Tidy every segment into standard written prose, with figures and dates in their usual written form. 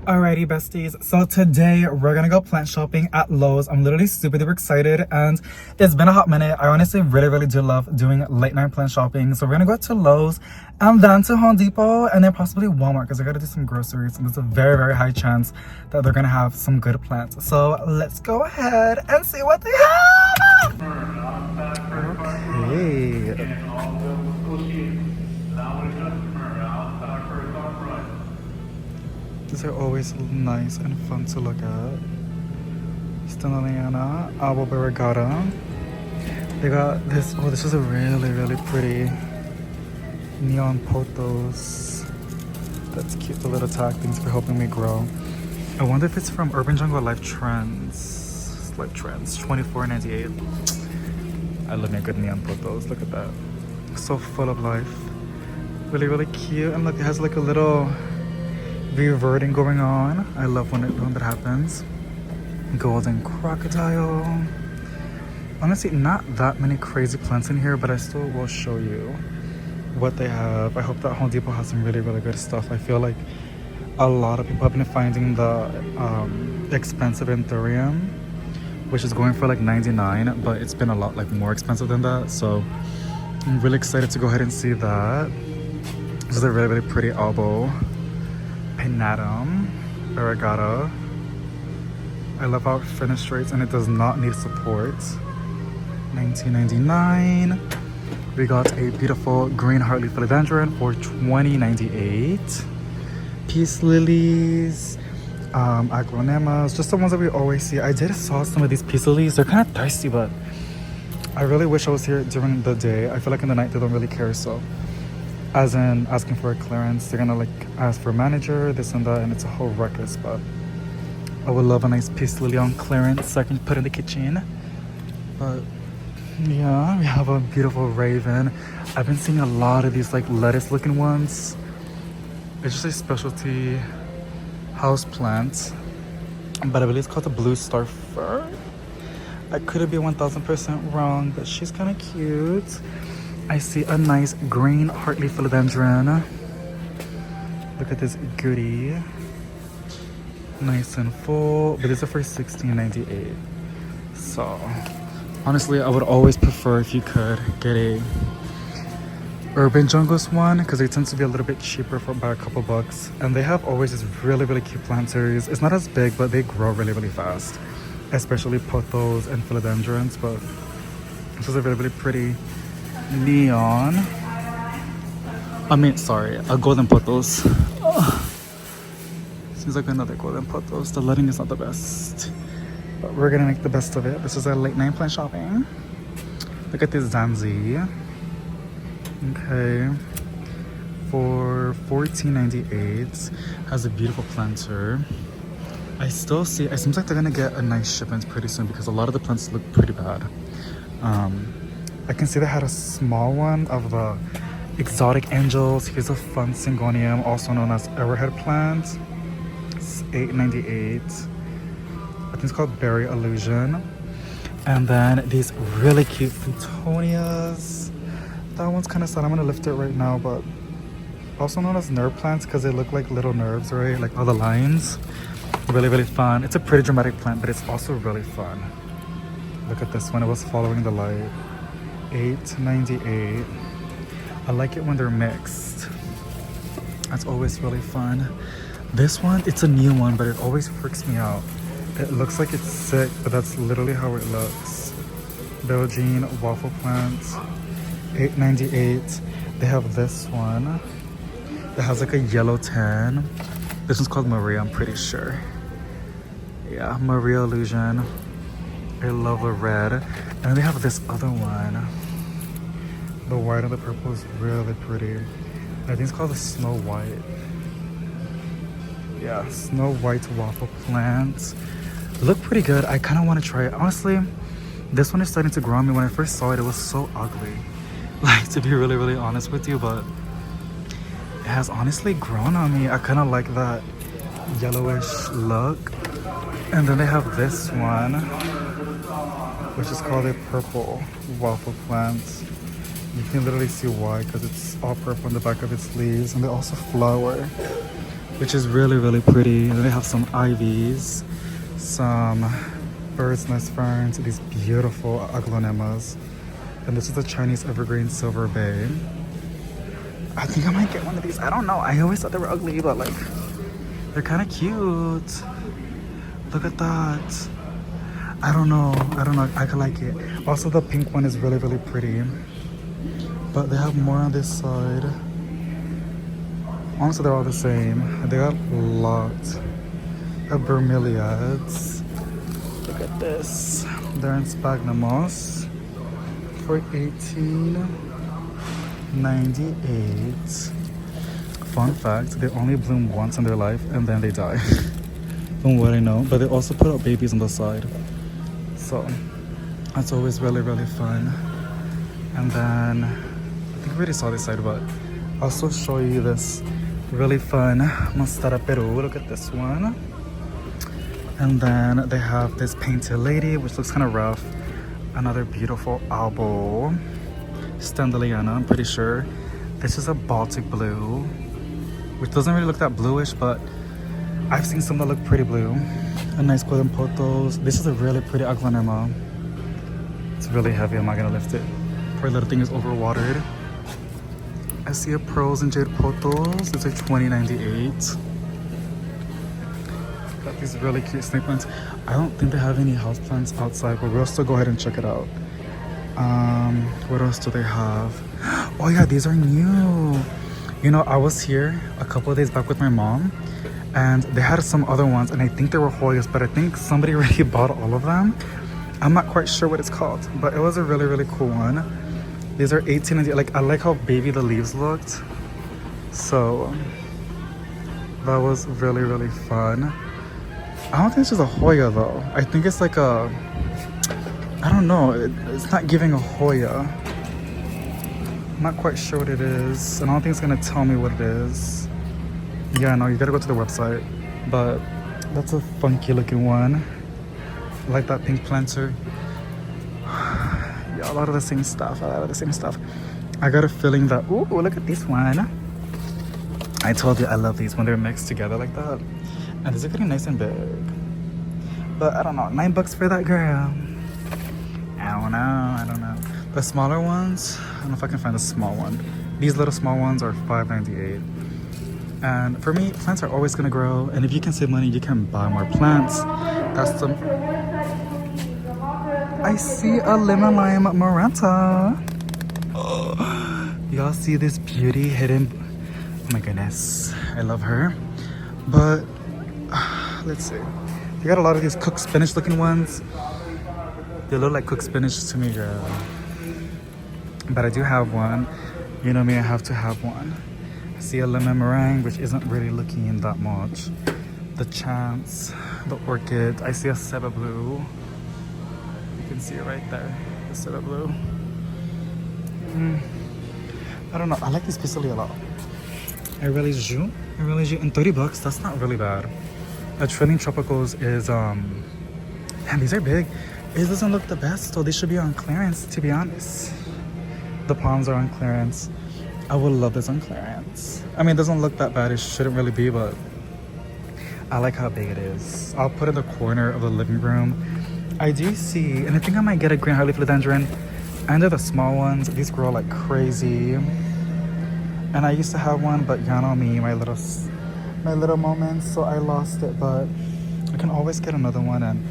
Alrighty, besties. So today we're gonna go plant shopping at Lowe's. I'm literally super duper excited, and it's been a hot minute. I honestly really do love doing late night plant shopping. So we're gonna go to Lowe's and then to Home Depot and then possibly Walmart because I gotta do some groceries. And there's a very high chance that they're gonna have some good plants. So let's go ahead and see what they have. Okay. These are always nice and fun to look at. Stanaliana, Abo Barragata. They got this. Oh, this is a really pretty neon pothos. That's cute. The little tag things for helping me grow. I wonder if it's from Urban Jungle Life Trends. Life Trends, $24.98. I love me a good neon pothos. Look at that. So full of life. Really cute. And look, it has like a little reverting going on. I love when that happens. Golden crocodile. Honestly, not that many crazy plants in here, but I still will show you what they have. I hope that Home Depot has some really good stuff. I feel like a lot of people have been finding the expensive Anthurium, which is going for like $99, but it's been a lot like more expensive than that. So I'm really excited to go ahead and see that. This is a really pretty elbow. Pinatum, Varigata. I love how it finished rates and it does not need support. $19.99. We got a beautiful green heartleaf philodendron for $20.98. Peace lilies, aglonemas, just the ones that we always see. I did saw some of these peace lilies. They're kind of thirsty, but I really wish I was here during the day. I feel like in the night they don't really care, so. As in asking for a clearance, they're gonna like ask for a manager, this and that, and it's a whole ruckus. But I would love a nice peace lily on clearance so I can put in the kitchen. But yeah, we have a beautiful raven. I've been seeing a lot of these like lettuce looking ones. It's just a specialty house plant, but I believe it's called the blue star fir. I could be 1000% wrong, but she's kind of cute. I see a nice green heartleaf philodendron. Look at this goodie. Nice and full, but these are for $16.98. So, honestly, I would always prefer if you could get a Urban Jungles one because they tend to be a little bit cheaper for by a couple bucks. And they have always this really cute planters. It's not as big, but they grow really fast, especially pothos and philodendrons. But this is a really pretty neon. A golden pothos. Oh. Seems like another golden pothos. The lighting is not the best, but we're gonna make the best of it. This is a late night plant shopping. Look at this Zanzi. Okay, for $14.98. Has a beautiful planter. I still see. It seems like they're gonna get a nice shipment pretty soon because a lot of the plants look pretty bad. I can see they had a small one of the exotic angels. Here's a fun syngonium, also known as arrowhead plant. It's $8.98. I think it's called Berry Illusion. And then these really cute Futonias. That one's kind of sad. I'm gonna lift it right now, but also known as nerve plants because they look like little nerves, right? Like all the lines. Really fun. It's a pretty dramatic plant, but it's also really fun. Look at this one. It was following the light. $8.98. I like it when they're mixed. That's always really fun. This one, it's a new one, but it always freaks me out. It looks like it's sick, but that's literally how it looks. Belgian waffle plants, $8.98. They have this one. It has like a yellow tan. This one's called Maria, I'm pretty sure. Yeah, Maria Illusion. I love the red. And then they have this other one. The white and the purple is really pretty. I think it's called the Snow White. Yeah, Snow White waffle plants. Look pretty good. I kind of want to try it. Honestly, this one is starting to grow on me. When I first saw it, it was so ugly. Like, to be really honest with you, but it has honestly grown on me. I kind of like that yellowish look. And then they have this one, which is called a purple waffle plant. You can literally see why, because it's all purple on the back of its leaves, and they also flower. which is really, really pretty. And then they have some ivies, some bird's nest ferns, these beautiful aglaonemas. And this is the Chinese evergreen silver bay. I think I might get one of these. I don't know. I always thought they were ugly, but like, they're kind of cute. Look at that. I don't know. I could like it. Also, the pink one is really, really pretty. But they have more on this side. Honestly, they're all the same. They got a lot of bromeliads. Look at this. They're in sphagnum moss for $18.98. Fun fact, they only bloom once in their life and then they die. From what I know. But they also put out babies on the side. So that's always really, really fun. And then I think we already saw this side, but I'll also show you this really fun Monstera Peru. Look at this one. And then they have this painted lady, which looks kind of rough. Another beautiful albo, Standeliana, I'm pretty sure. This is a Baltic blue, which doesn't really look that bluish, but I've seen some that look pretty blue. A nice golden potos. This is a really pretty aglaonema. It's really heavy, I'm not gonna lift it. Poor little thing is overwatered. I see a pearls and jade potos. It's like $20.98. Got these really cute snake plants. I don't think they have any houseplants outside, but we'll still go ahead and check it out. What else do they have? Oh yeah, these are new. You know, I was here a couple of days back with my mom, and they had some other ones, and I think they were Hoyas, but I think somebody already bought all of them. I'm not quite sure what it's called, but it was a really, really cool one. These are 18 and like, I like how baby the leaves looked. So that was really, really fun. I don't think it's just a Hoya though. I think it's like a, I don't know, it's not giving a Hoya. I'm not quite sure what it is, and I don't think it's gonna tell me what it is. Yeah, no, you gotta go to the website. But that's a funky looking one. I like that pink planter. Yeah, a lot of the same stuff. I got a feeling that, ooh, look at this one. I told you I love these when they're mixed together like that. And these are getting nice and big. But I don't know, $9 for that girl. I don't know. The smaller ones, I don't know if I can find a small one. These little small ones are $5.98. And for me, plants are always gonna grow. And if you can save money, you can buy more plants. That's the... I see a lemon lime maranta. Oh, y'all see this beauty hidden? Oh my goodness, I love her. But let's see. They got a lot of these cooked spinach looking ones. They look like cooked spinach to me, girl. But I do have one. You know me, I have to have one. I see a lemon meringue, which isn't really looking that much. The chance, the orchid. I see a Seba blue. You can see it right there, the Seba blue. I don't know, I like this pistil a lot. I really do. And $30, that's not really bad. A Trilling Tropicals is, and these are big. It doesn't look the best, so they should be on clearance, to be honest. The palms are on clearance. I would love this on clearance. I mean, it doesn't look that bad. It shouldn't really be, but I like how big it is. I'll put it in the corner of the living room. I do see, and I think I might get a green Harley philodendron. And they're the small ones. These grow like crazy. And I used to have one, but y'all know me, my little moments, so I lost it. But I can always get another one, and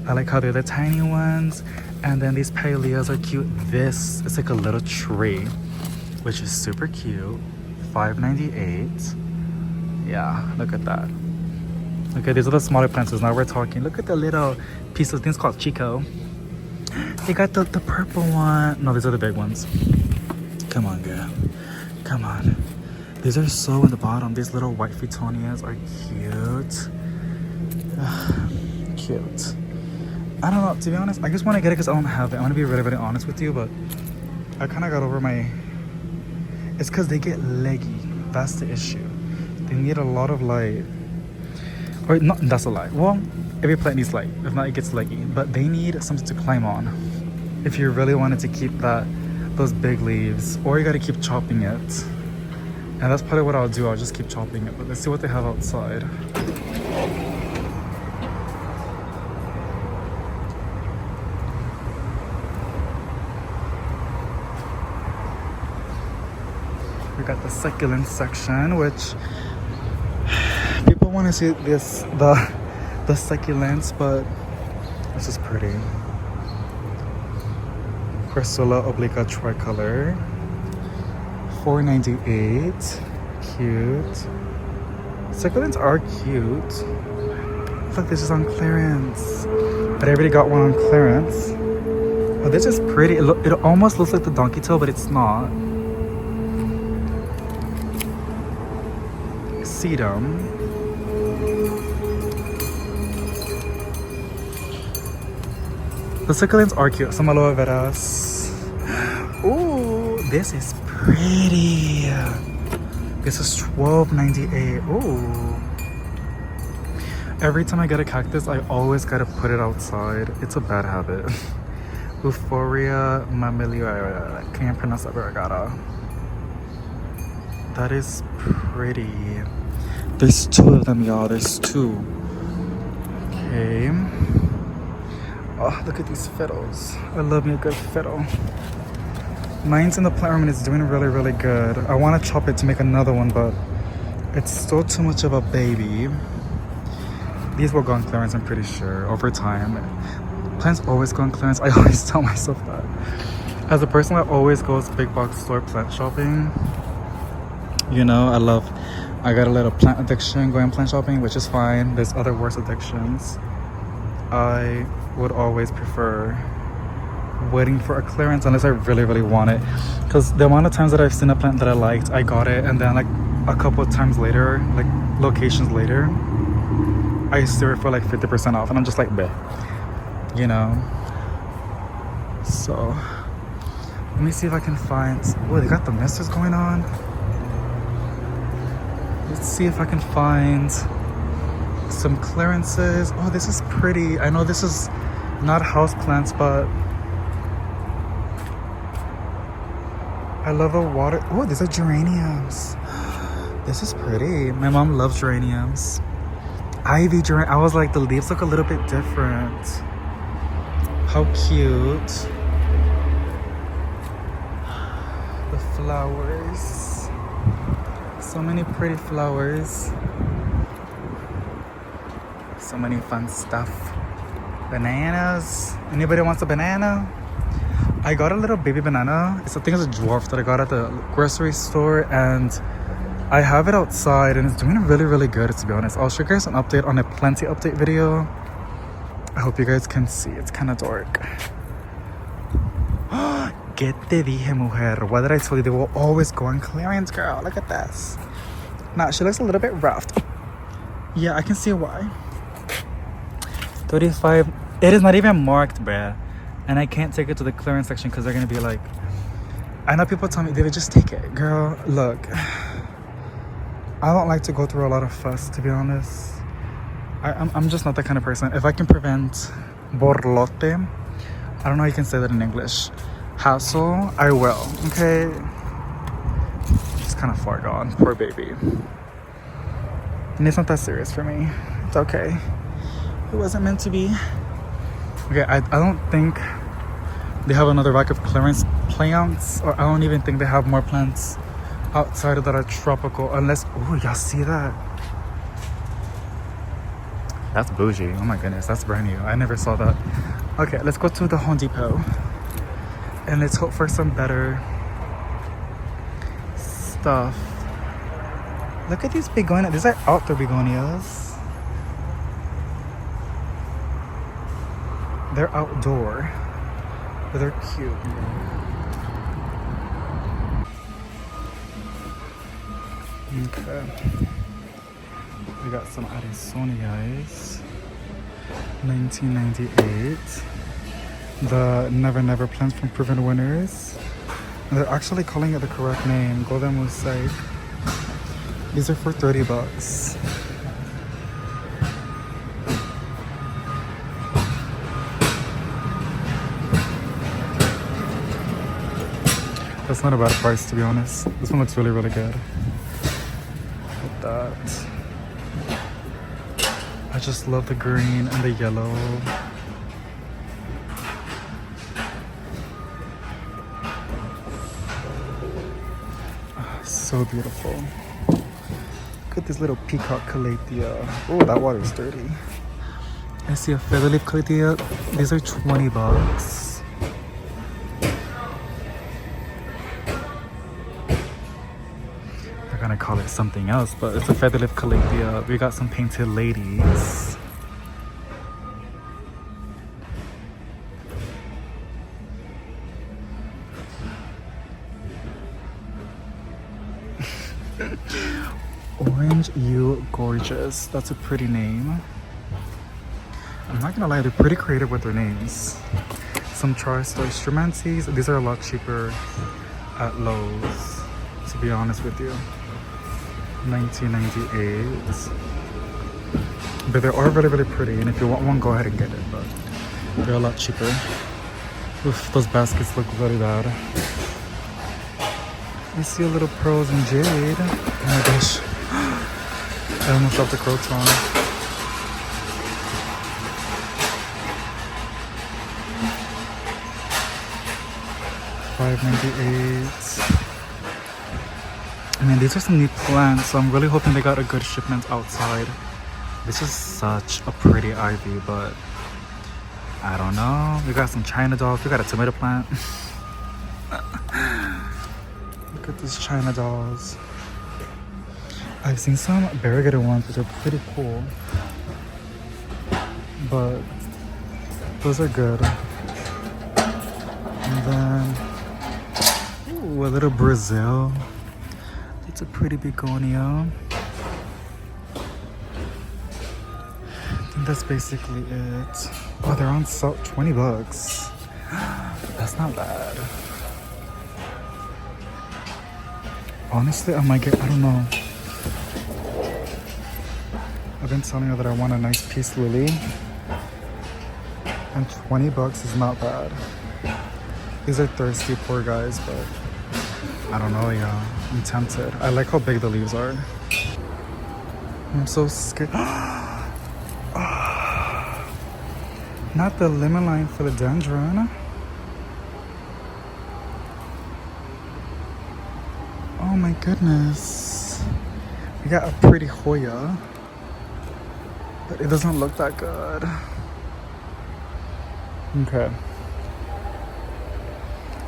I like how they're the tiny ones. And then these Pyleas are cute. This is like a little tree, which is super cute. $5.98. Yeah, look at that. Okay, these are the smaller plants. Now we're talking. Look at the little piece of things called Chico. They got the purple one. No, these are the big ones. Come on, girl. Come on. These are so in the bottom. These little white Fitonias are cute. Cute. I don't know, to be honest, I just want to get it because I don't have it. I want to be really, really honest with you, but I kind of got over my... It's because they get leggy. That's the issue. They need a lot of light. Or, not, that's a lie. Well, every plant needs light. If not, it gets leggy. But they need something to climb on. If you really wanted to keep those big leaves. Or you got to keep chopping it. And that's probably what I'll do. I'll just keep chopping it. But let's see what they have outside. We got the succulent section, which people want to see this the succulents, but this is pretty. Crassula obliqua tricolor, $4.98. Cute. Succulents are cute. Look, this is on clearance. But I already got one on clearance. Oh, this is pretty. It almost looks like the donkey tail, but it's not. Sedum. The succulents are cute. Some aloe veras. Ooh, this is pretty. This is $12.98. Ooh. Every time I get a cactus, I always gotta put it outside. It's a bad habit. Euphoria mammillaria. Can't pronounce that vergara. That is pretty. There's two of them, y'all. There's two. Okay. Oh, look at these fiddles. I love me a good fiddle. Mine's in the plant room and it's doing really, really good. I want to chop it to make another one, but it's still too much of a baby. These will go on clearance, I'm pretty sure, over time. Plants always go on clearance. I always tell myself that. As a person that always goes big box store plant shopping, you know, I got a little plant addiction going plant shopping, which is fine. There's other worse addictions. I would always prefer waiting for a clearance unless I really, really want it. Because the amount of times that I've seen a plant that I liked, I got it, and then like a couple of times later, like locations later, I see it for like 50% off, and I'm just like, bleh, you know. So let me see if I can find. Oh, they got the misters going on. Let's see if I can find some clearances. Oh, this is pretty. I know this is not house plants, but I love the water. Oh, these are geraniums. This is pretty. My mom loves geraniums. Ivy geranium. I was like, the leaves look a little bit different. How cute. The flowers. So many pretty flowers. So many fun stuff. Bananas. Anybody wants a banana? I got a little baby banana. I think it's a dwarf that I got at the grocery store, and I have it outside and it's doing really, really good, to be honest. I'll show you guys an update on a plenty update video. I hope you guys can see. It's kind of dark. ¿Qué te dije, mujer? What did I tell you? They will always go on clearance, girl. Look at this. Now, she looks a little bit rough. Yeah, I can see why. 35. It is not even marked, bruh. And I can't take it to the clearance section because they're going to be like... I know people tell me, they just take it. Girl, look. I don't like to go through a lot of fuss, to be honest. I'm just not that kind of person. If I can prevent borlote, I don't know how you can say that in English, hassle, I will, okay? It's kind of far gone, poor baby. And it's not that serious for me. It's okay. It wasn't meant to be. Okay, I don't think they have another rack of clearance plants, or I don't even think they have more plants outside of that are tropical, unless, oh, y'all see that? That's bougie. Oh my goodness, that's brand new. I never saw that. Okay, let's go to the Home Depot and let's hope for some better stuff. Look at these begonias. These are outdoor begonias. They're outdoor, but they're cute. Okay. We got some Arizonias. 1998. The Never Never plants from Proven Winners. And they're actually calling it the correct name, Golden Mosaic. These are for $30. That's not a bad price, to be honest. This one looks really, really good. that. I just love the green and the yellow. So beautiful. Look at this little peacock calathea. Oh, that water's dirty. I see a featherleaf calathea. These are 20 bucks. They're gonna call it something else, but it's a featherleaf calathea. We got some painted ladies. Orange You Gorgeous. That's a pretty name. I'm not gonna lie, they're pretty creative with their names. Some Charstar Instrumentis. These are a lot cheaper at Lowe's, to be honest with you. $19.98. But they are really, really pretty. And if you want one, go ahead and get it. But they're a lot cheaper. Oof, those baskets look very bad. I see a little pearls and jade. Oh my gosh. I almost dropped the croton. $5.98. I mean, these are some neat plants, so I'm really hoping they got a good shipment outside. This is such a pretty ivy, but I don't know. We got some China dolls. We got a tomato plant. Look at these China dolls. I've seen some variegated ones, which are pretty cool. But those are good. And then, ooh, a little Brazil. It's a pretty begonia. I think that's basically it. Oh, they're on sale, 20 bucks. That's not bad. Honestly, I might get, I don't know. I've been telling her that I want a nice peace lily. And 20 bucks is not bad. These are thirsty, poor guys, but I don't know, yeah. I'm tempted. I like how big the leaves are. I'm so scared. Not the lemon lime philodendron. Oh my goodness. We got a pretty Hoya, but it doesn't look that good. Okay.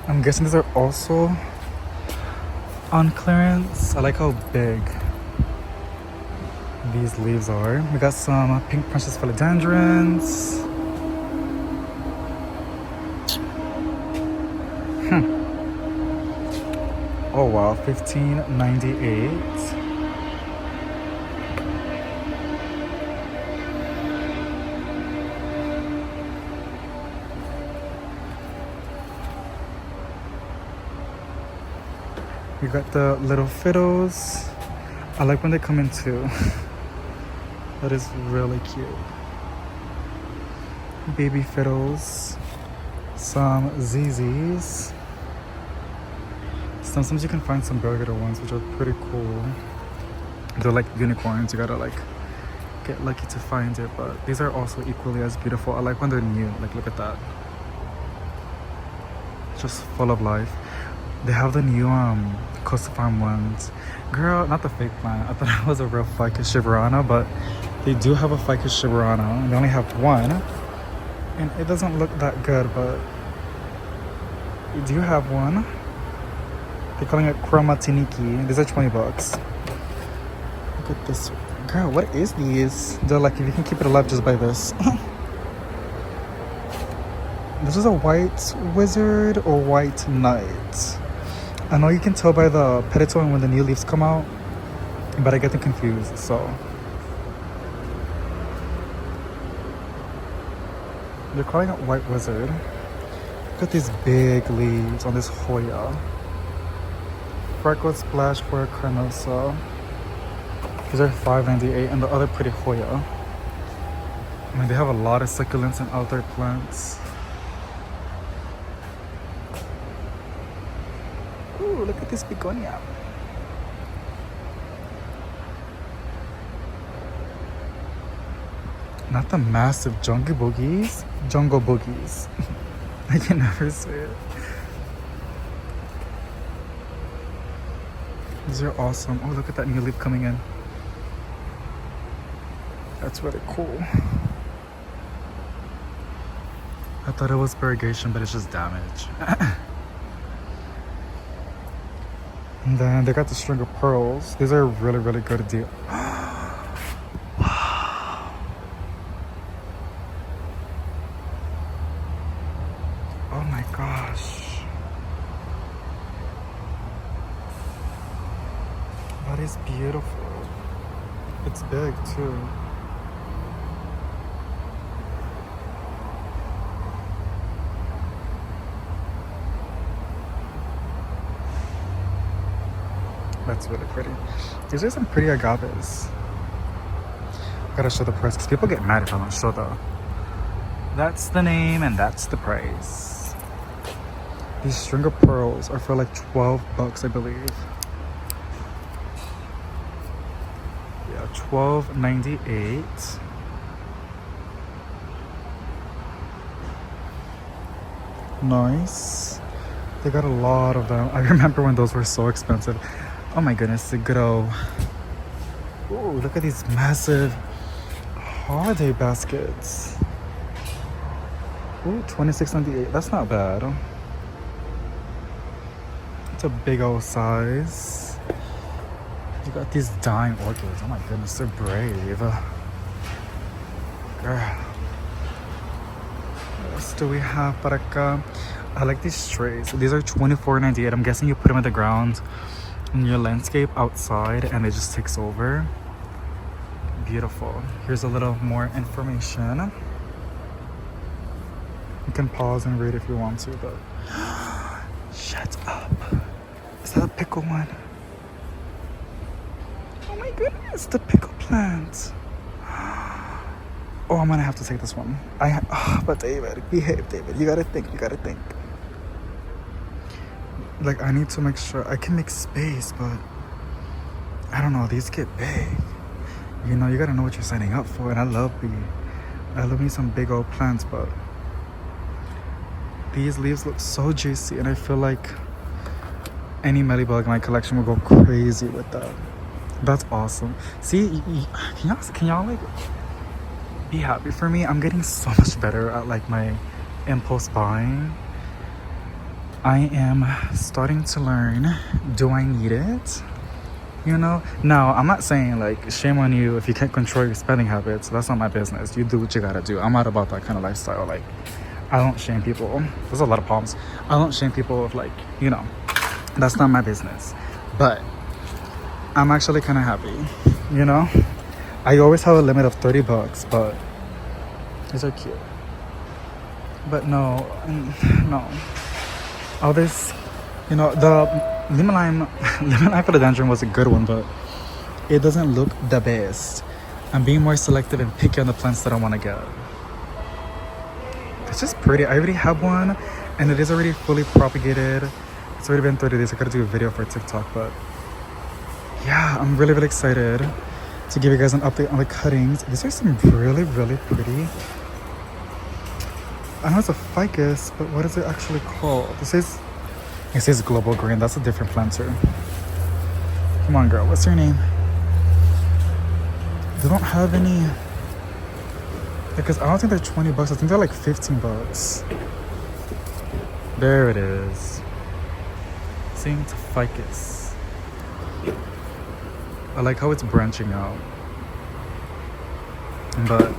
I'm guessing these are also on clearance. I like how big these leaves are. We got some pink princess philodendrons. Oh wow, $15.98. We got the little fiddles. I like when they come in two. That is really cute. Baby fiddles. Some ZZs. Sometimes you can find some burger ones which are pretty cool. They're like unicorns. You gotta like get lucky to find it, but these are also equally as beautiful. I like when they're new. Like, look at that. Just full of life. They have the new Costa Farm ones. Girl, not the fake plant. I thought it was a real Ficus shiverana, but they do have a Ficus shiverana, and they only have one. And it doesn't look that good, but we do have one. They're calling it Chromatiniki. These are 20 bucks. Look at this. Girl, what is these? They're like, if you can keep it alive, just buy this. This is a white wizard or white knight. I know you can tell by the pedicel when the new leaves come out, but I get them confused, so. They're calling it white wizard. Look at these big leaves on this Hoya. Freckled splash for a carnosa. These are $5.98, and the other pretty Hoya. I mean, they have a lot of succulents and outdoor plants. Ooh, look at this begonia. Not the massive jungle boogies. Jungle boogies. I can never say it. These are awesome. Oh, look at that new leaf coming in. That's really cool. I thought it was variegation, but it's just damage. And then they got the string of pearls. These are a really, really good deal. Wow. Oh my gosh. That is beautiful. It's big too. That's really pretty. These are some pretty agaves. Gotta show the price because people get mad if I don't show the. That's the name and that's the price. These string of pearls are for like $12, I believe. Yeah, $12.98. Nice. They got a lot of them. I remember when those were so expensive. Oh my goodness, the good old. Ooh, look at these massive holiday baskets. Ooh, $26.98. That's not bad. It's a big old size. You got these dying orchids. Oh my goodness, they're brave. Girl. What else do we have para acá? I like these trays. These are $24.98. I'm guessing you put them in the ground in your landscape outside and it just takes over. Beautiful. Here's a little more information. You can pause and read if you want to, but shut up. Is that a pickle one? Oh my goodness, the pickle plant. Oh, I'm gonna have to take this one. But David, behave, David. You gotta think. Like, I need to make sure I can make space, but I don't know, these get big. You know, you gotta know what you're signing up for. And I love me some big old plants, but these leaves look so juicy, and I feel like any melibug in my collection will go crazy with that. That's awesome. See, can y'all like be happy for me? I'm getting so much better at like my impulse buying. I am starting to learn, do I need it? You know? Now, I'm not saying like shame on you if you can't control your spending habits. That's not my business. You do what you gotta do. I'm not about that kind of lifestyle. Like, I don't shame people. There's a lot of problems. I don't shame people if like, you know, that's not my business. But I'm actually kind of happy, you know? I always have a limit of $30, but these are cute. But no. All this, you know, the lemon lime philodendron was a good one, but it doesn't look the best. I'm being more selective and picky on the plants that I want to get. It's just pretty. I already have one, and it is already fully propagated. It's already been 30 days. I gotta do a video for TikTok, but yeah, I'm really, really excited to give you guys an update on the cuttings. These are some really, really pretty. I know it's a ficus, but what is it actually called? It says global green. That's a different planter. Come on, girl. What's your name? They don't have any, because I don't think they're $20. I think they're like $15. There it is. Saint ficus. I like how it's branching out. But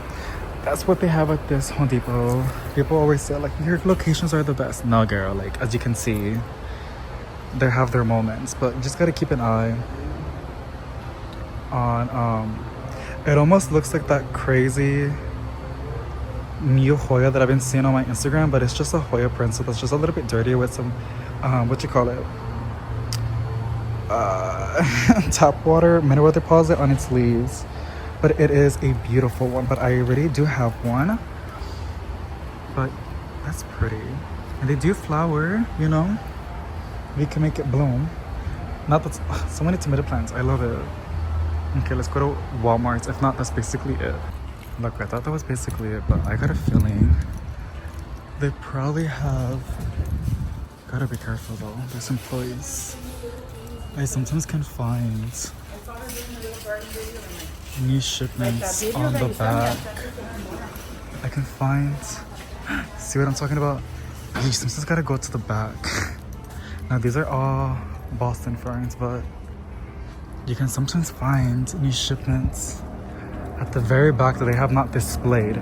that's what they have at this Home Depot. People always say like your locations are the best. No, girl, like as you can see, they have their moments, but you just gotta keep an eye on it almost looks like that crazy new Hoya that I've been seeing on my Instagram, but it's just a Hoya pencil that's just a little bit dirtier with some what you call it, tap water, mineral deposit on its leaves. But it is a beautiful one. But I already do have one. But that's pretty. And they do flower, you know. We can make it bloom. Not that so many tomato plants. I love it. Okay, let's go to Walmart. If not, that's basically it. Look, I thought that was basically it, but I got a feeling they probably have. Gotta be careful though. There's employees. I sometimes can find new shipments on the back. I can find. See what I'm talking about? You sometimes gotta go to the back. Now these are all Boston ferns, but you can sometimes find new shipments at the very back that they have not displayed.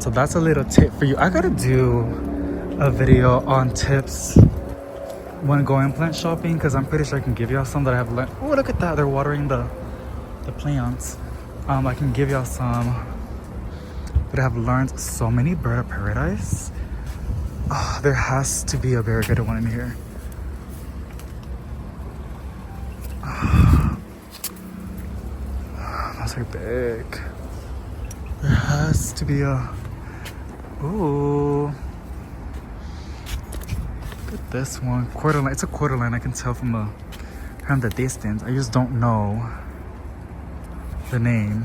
So that's a little tip for you. I gotta do a video on tips when going plant shopping, because I'm pretty sure I can give y'all some that I have learned. Oh, look at that, they're watering the plants. I can give y'all some that I have learned. So many bird of paradise. Oh, there has to be a variegated one in here. Those are big. There has to be a. Ooh. Look at this one. Quarter line. It's a quarter line. I can tell from the distance. I just don't know the name.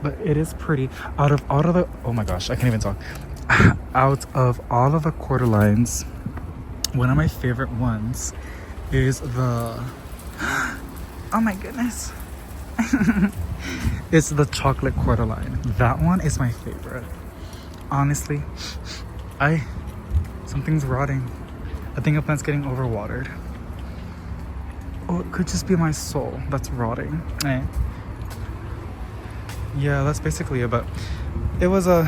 But it is pretty. Out of all of the. Oh my gosh, I can't even talk. Out of all of the quarter lines, one of my favorite ones is the. Oh my goodness. It's the chocolate quarter line. That one is my favorite. Honestly, something's rotting. I think a plant's getting overwatered. Oh, it could just be my soul that's rotting. Yeah, that's basically it. But it was a.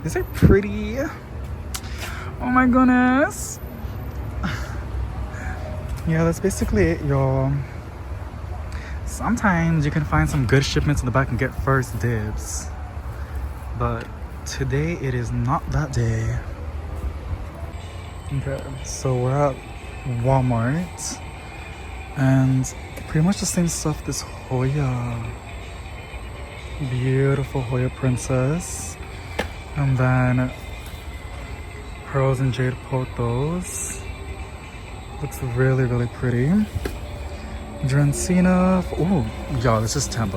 These are pretty. Oh my goodness. Yeah, that's basically it, y'all. Sometimes you can find some good shipments in the back and get first dibs. But today it is not that day. Okay, so we're at Walmart. And pretty much the same stuff. This Hoya. Beautiful Hoya princess. And then pearls and jade potos. Looks really, really pretty. Drancina. Oh, y'all, this is $10.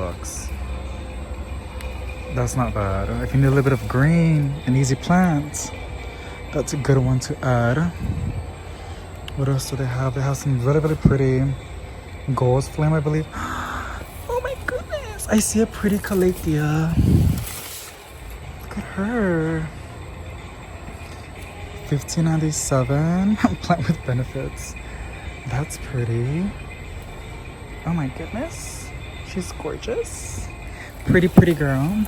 That's not bad. If you need a little bit of green and easy plants, that's a good one to add. What else do they have? They have some really, really pretty Gold's Flame, I believe. Oh my goodness. I see a pretty Calathea. Look at her. $15.97. Plant with benefits. That's pretty. Oh my goodness. She's gorgeous. Pretty, pretty girl.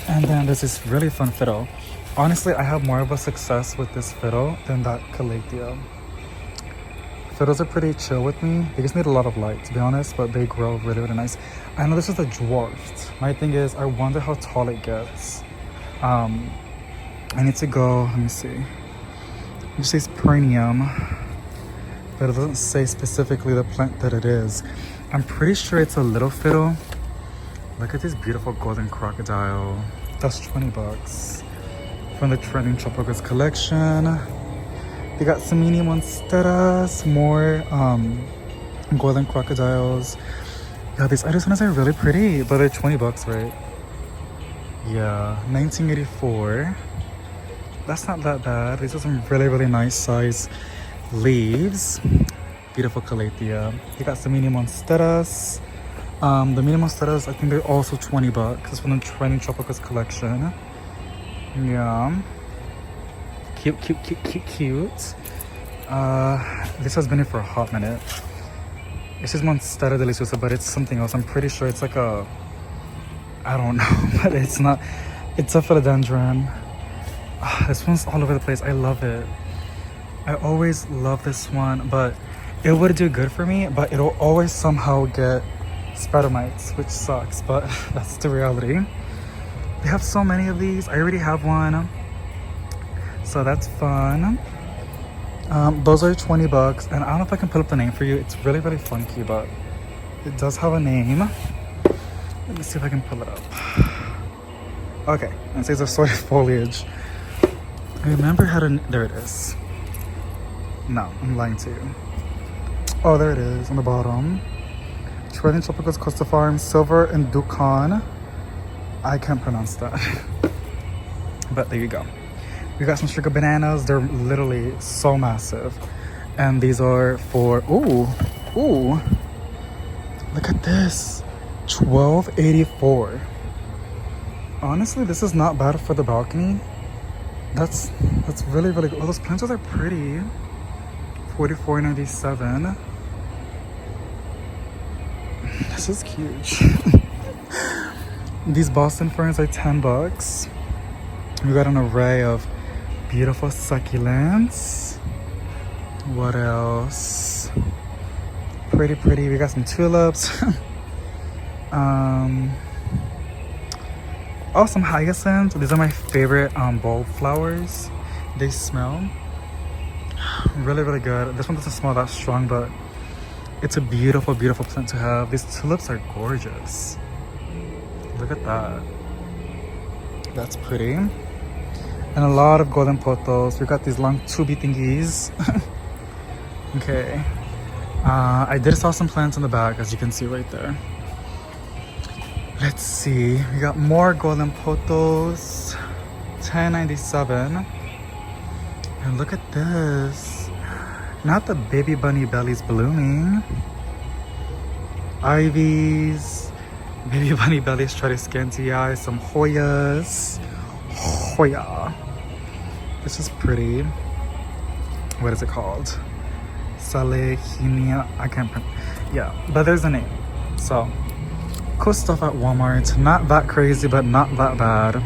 And then there's this really fun fiddle. Honestly, I have more of a success with this fiddle than that Calathea. Fiddles are pretty chill with me. They just need a lot of light, to be honest, but they grow really, really nice. I know this is a dwarfed. My thing is, I wonder how tall it gets. I need to go, let me see. It says perennium, but it doesn't say specifically the plant that it is. I'm pretty sure it's a little fiddle. Look at this beautiful golden crocodile. That's $20 from the Trending Tropicals collection. They got some mini monsteras, more golden crocodiles. Yeah, these Arizonas are really pretty, but they're $20, right? Yeah, 1984. That's not that bad. These are some really, really nice size leaves. Beautiful Calathea. They got some mini monsteras. The mini monsteras, I think they're also $20. It's from the Trending Tropicals collection. Yeah. Cute, cute, cute, cute, cute. This has been here for a hot minute. This is Monstera Deliciosa, but it's something else. I'm pretty sure it's like a, I don't know, but it's not. It's a philodendron. This one's all over the place. I love it. I always love this one, but it would do good for me, but it'll always somehow get spider mites, which sucks, but that's the reality. They have so many of these. I already have one, so that's fun. Those are $20, and I don't know if I can pull up the name for you. It's really, really funky, but it does have a name. Let me see if I can pull it up. Okay, it says assorted foliage. I remember how to. There it is. No, I'm lying to you. Oh, there it is on the bottom. Trending Tropicals, Costa Farm, Silver and Dukan. I can't pronounce that. But there you go. We got some sugar bananas. They're literally so massive. And these are for, ooh, look at this. $12.84. Honestly, this is not bad for the balcony. That's really, really good. Oh, those planters are pretty. $44.97. This is huge. These Boston ferns are $10. We got an array of beautiful succulents. What else? Pretty. We got some tulips. Oh, some hyacinths. These are my favorite bulb flowers. They smell really, really good. This one doesn't smell that strong, but it's a beautiful, beautiful plant to have. These tulips are gorgeous. Look at that. That's pretty. And a lot of golden pothos. We got these long tubey thingies. Okay. I did saw some plants in the back, as you can see right there. Let's see. We got more golden pothos. $10.97. And look at this. Not the baby bunny bellies blooming. Ivies. Baby bunny bellies try to scanty eye. Some Hoyas. Hoya. This is pretty. What is it called? Salehinia. I can't pronounce. Yeah, but there's a name. So, cool stuff at Walmart. Not that crazy, but not that bad.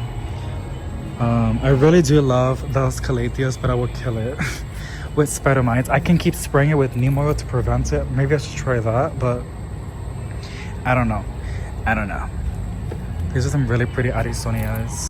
I really do love those calatheas, but I will kill it with spider mites. I can keep spraying it with neem oil to prevent it. Maybe I should try that, but I don't know. These are some really pretty Addisonias.